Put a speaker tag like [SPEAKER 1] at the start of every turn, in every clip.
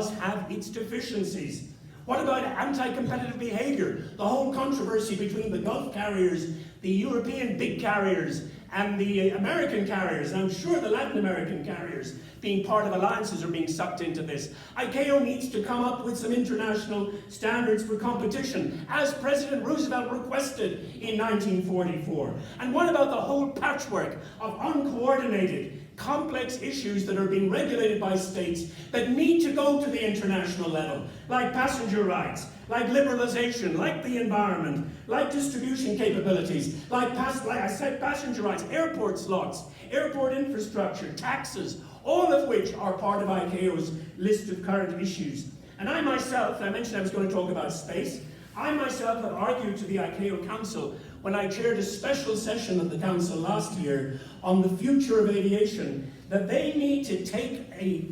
[SPEAKER 1] does have its deficiencies. What about anti-competitive behavior? The whole controversy between the Gulf carriers, the European big carriers, and the American carriers, and I'm sure the Latin American carriers, being part of alliances, are being sucked into this. ICAO needs to come up with some international standards for competition, as President Roosevelt requested in 1944. And what about the whole patchwork of uncoordinated, complex issues that are being regulated by states that need to go to the international level, like passenger rights, like liberalization, like the environment, like distribution capabilities, like I said, passenger rights, airport slots, airport infrastructure, taxes, all of which are part of ICAO's list of current issues. And I myself, I mentioned I was going to talk about space, I myself have argued to the ICAO Council when I chaired a special session of the Council last year on the future of aviation, that they need to take a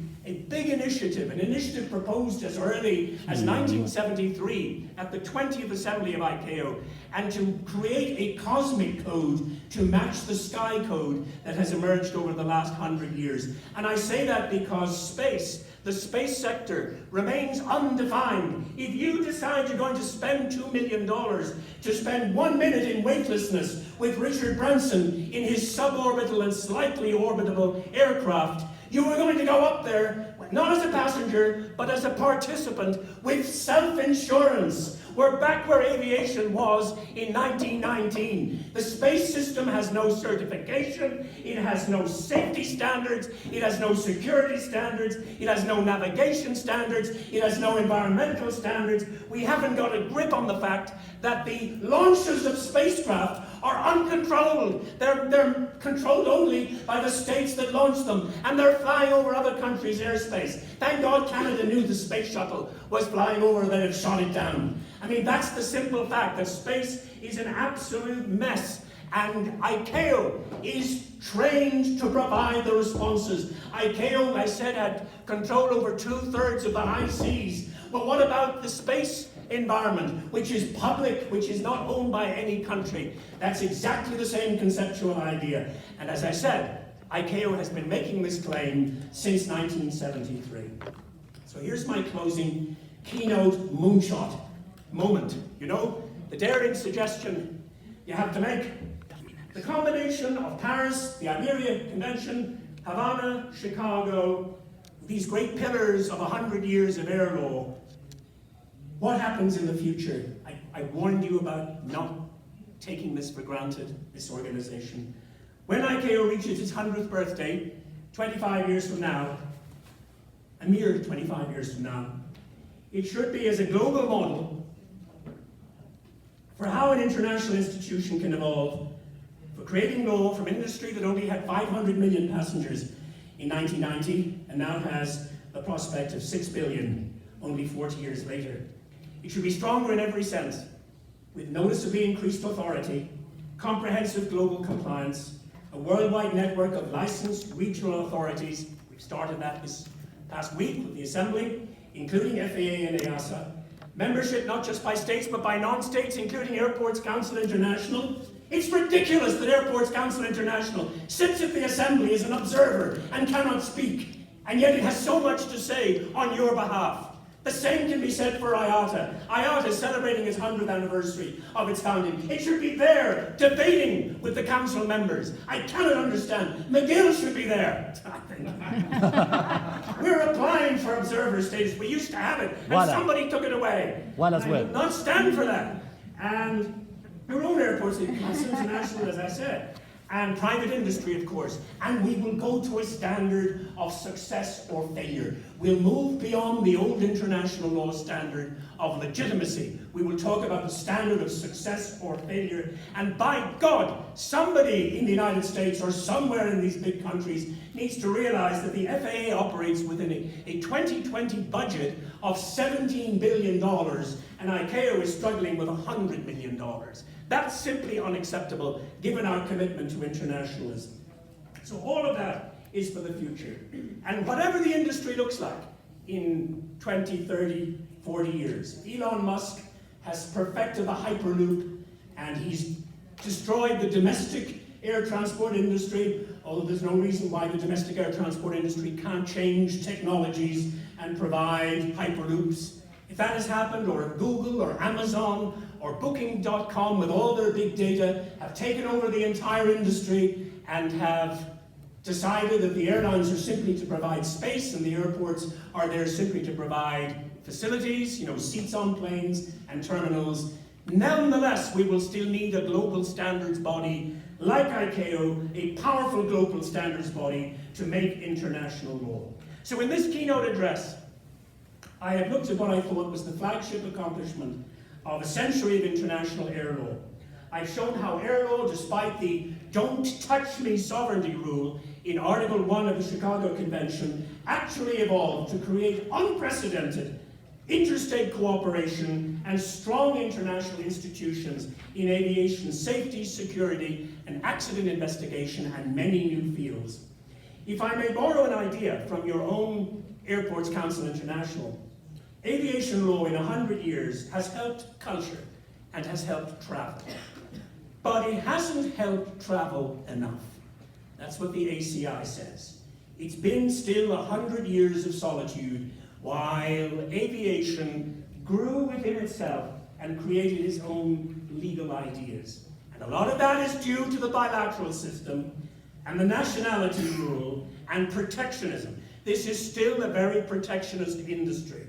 [SPEAKER 1] big initiative, an initiative proposed as early as 1973 at the 20th Assembly of ICAO, and to create a cosmic code to match the sky code that has emerged over the last 100 years. And I say that because space, the space sector, remains undefined. If you decide you're going to spend $2 million to spend 1 minute in weightlessness with Richard Branson in his suborbital and slightly orbitable aircraft, you are going to go up there, not as a passenger, but as a participant with self-insurance. We're back where aviation was in 1919. The space system has no certification, it has no safety standards, it has no security standards, it has no navigation standards, it has no environmental standards. We haven't got a grip on the fact that the launches of spacecraft are uncontrolled. They're controlled only by the states that launch them, and they're flying over other countries' airspace. Thank God Canada knew the space shuttle was flying over and then it shot it down. I mean, that's the simple fact that space is an absolute mess, and ICAO is trained to provide the responses. ICAO, I said, had control over 2/3 of the high seas. But what about the space environment, which is public, which is not owned by any country? That's exactly the same conceptual idea. And as I said, ICAO has been making this claim since 1973. So here's my closing keynote moonshot moment. You know, the daring suggestion you have to make. The combination of Paris, the Iberia Convention, Havana, Chicago, these great pillars of 100 years of air law. What happens in the future? I warned you about not taking this for granted, this organization. When ICAO reaches its 100th birthday, 25 years from now, a mere 25 years from now, it should be as a global model for how an international institution can evolve, for creating law from industry that only had 500 million passengers in 1990 and now has the prospect of 6 billion only 40 years later. It should be stronger in every sense, with noticeably increased authority, comprehensive global compliance, a worldwide network of licensed regional authorities. We've started that this past week with the Assembly, including FAA and EASA. Membership not just by states, but by non-states, including Airports Council International. It's ridiculous that Airports Council International sits at the Assembly as an observer and cannot speak, and yet it has so much to say on your behalf. The same can be said for IATA. IATA is celebrating its 100th anniversary of its founding. It should be there, debating with the council members. I cannot understand. McGill should be there. We're applying for observer status. We used to have it, and somebody took it away.
[SPEAKER 2] One as well.
[SPEAKER 1] I will not stand for that. And your own airports, Council International, as I said, and private industry, of course. And we will go to a standard of success or failure. We'll move beyond the old international law standard of legitimacy. We will talk about the standard of success or failure. And by God, somebody in the United States or somewhere in these big countries needs to realize that the FAA operates within a 2020 budget of $17 billion, and ICAO is struggling with $100 million. That's simply unacceptable, given our commitment to internationalism. So all of that is for the future. And whatever the industry looks like in 20, 30, 40 years, Elon Musk has perfected the Hyperloop, and he's destroyed the domestic air transport industry, although there's no reason why the domestic air transport industry can't change technologies and provide hyperloops. If that has happened, or if Google or Amazon or Booking.com with all their big data have taken over the entire industry and have decided that the airlines are simply to provide space and the airports are there simply to provide facilities, seats on planes and terminals, nonetheless, we will still need a global standards body like ICAO, a powerful global standards body to make international law. So in this keynote address, I have looked at what I thought was the flagship accomplishment of a century of international air law. I've shown how air law, despite the "don't touch me" sovereignty rule in Article 1 of the Chicago Convention, actually evolved to create unprecedented interstate cooperation and strong international institutions in aviation safety, security, and accident investigation, and many new fields. If I may borrow an idea from your own Airports Council International, aviation law in 100 years has helped culture and has helped travel. But it hasn't helped travel enough. That's what the ACI says. It's been still 100 years of solitude while aviation grew within itself and created its own legal ideas. And a lot of that is due to the bilateral system and the nationality rule and protectionism. This is still a very protectionist industry.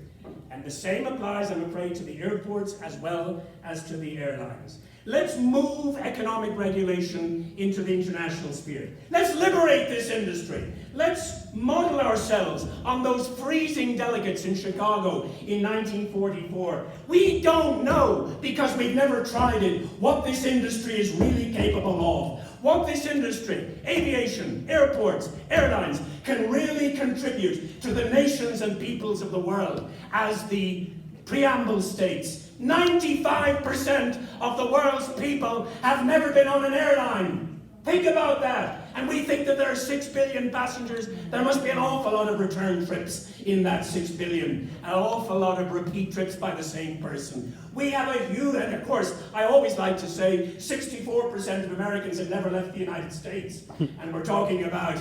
[SPEAKER 1] And the same applies, I'm afraid, to the airports as well as to the airlines. Let's move economic regulation into the international sphere. Let's liberate this industry. Let's model ourselves on those freezing delegates in Chicago in 1944. We don't know, because we've never tried it, what this industry is really capable of. What this industry, aviation, airports, airlines, can really contribute to the nations and peoples of the world. As the preamble states, 95% of the world's people have never been on an airline. Think about that. And we think that there are 6 billion passengers. There must be an awful lot of return trips in that 6 billion. An awful lot of repeat trips by the same person. We have a huge, and of course, I always like to say 64% of Americans have never left the United States. And we're talking about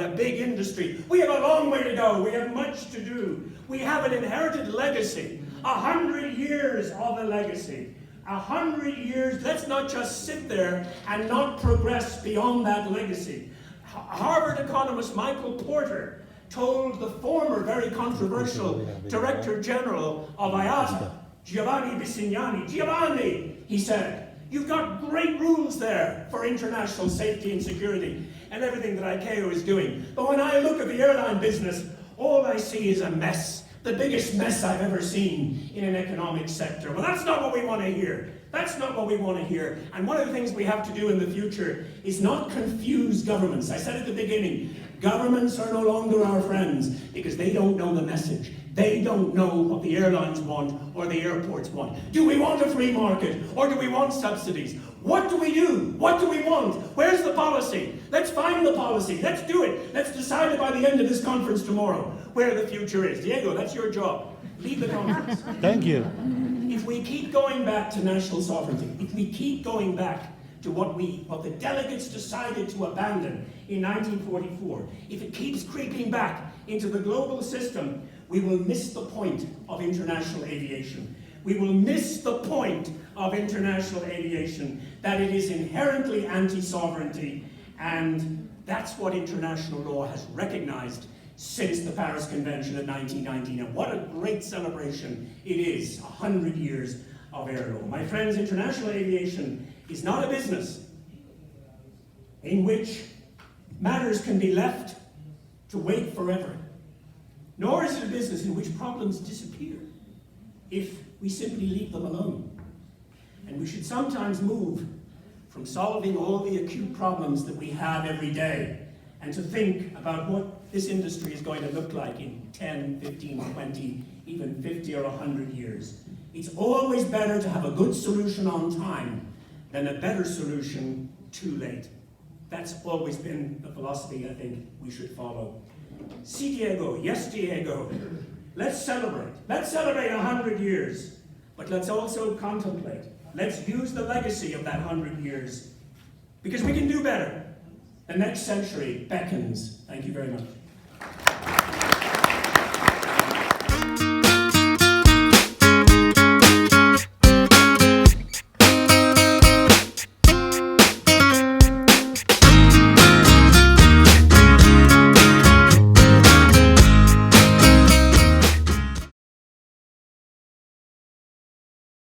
[SPEAKER 1] a big industry. We have a long way to go. We have much to do. We have an inherited legacy. 100 years of a legacy. 100 years, let's not just sit there and not progress beyond that legacy. Harvard economist Michael Porter told the former very controversial Director General of IATA, Giovanni Bisignani, Giovanni, he said, you've got great rules there for international safety and security and everything that ICAO is doing. But when I look at the airline business, all I see is a mess. The biggest mess I've ever seen in an economic sector. Well, that's not what we want to hear. That's not what we want to hear. And one of the things we have to do in the future is not confuse governments. I said at the beginning, governments are no longer our friends because they don't know the message. They don't know what the airlines want or the airports want. Do we want a free market or do we want subsidies? What do we do? What do we want? Where's the policy? Let's find the policy. Let's do it. Let's decide it by the end of this conference tomorrow where the future is. Diego, that's your job. Lead the conference.
[SPEAKER 2] Thank you.
[SPEAKER 1] If we keep going back to national sovereignty, if we keep going back to what the delegates decided to abandon in 1944, if it keeps creeping back into the global system, we will miss the point of international aviation. We will miss the point of international aviation, that it is inherently anti-sovereignty, and that's what international law has recognized since the Paris Convention of 1919. And what a great celebration it is, 100 years of air law. My friends, international aviation is not a business in which matters can be left to wait forever, nor is it a business in which problems disappear if we simply leave them alone. And we should sometimes move from solving all the acute problems that we have every day and to think about what this industry is going to look like in 10, 15, 20, even 50 or 100 years. It's always better to have a good solution on time than a better solution too late. That's always been the philosophy I think we should follow. Si, Diego, yes, Diego. Let's celebrate. Let's celebrate 100 years. But let's also contemplate. Let's use the legacy of that 100 years. Because we can do better. The next century beckons. Thank you very much.